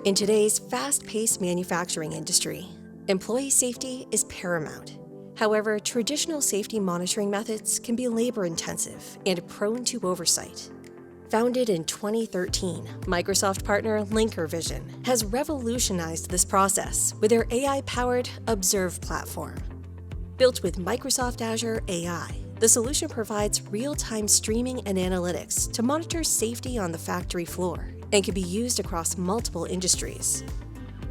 In today's fast-paced manufacturing industry, employee safety is paramount. However, traditional safety monitoring methods can be labor-intensive and prone to oversight. Founded in 2013, Microsoft partner Vision has revolutionized this process with their AI-powered Observ platform. Built with Microsoft Azure AI, the solution provides real-time streaming and analytics to monitor safety on the factory floor and can be used across multiple industries.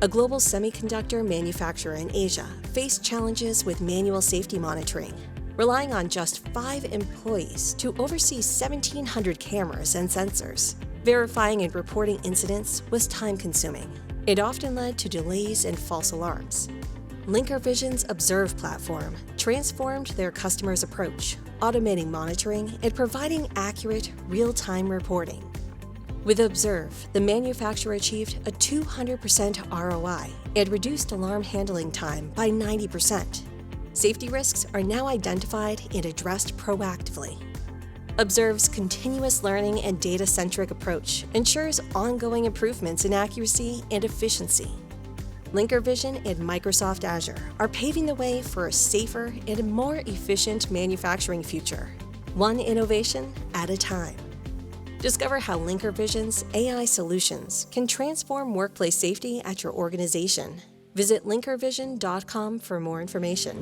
A global semiconductor manufacturer in Asia faced challenges with manual safety monitoring, relying on just 5 employees to oversee 1,700 cameras and sensors. Verifying and reporting incidents was time-consuming. It often led to delays and false alarms. Vision's Observ platform transformed their customers' approach, automating monitoring and providing accurate, real-time reporting. With Observ, the manufacturer achieved a 200% ROI and reduced alarm handling time by 90%. Safety risks are now identified and addressed proactively. Observ's continuous learning and data-centric approach ensures ongoing improvements in accuracy and efficiency. Vision and Microsoft Azure are paving the way for a safer and more efficient manufacturing future, one innovation at a time. Discover how Vision's AI solutions can transform workplace safety at your organization. Visit linkervision.com for more information.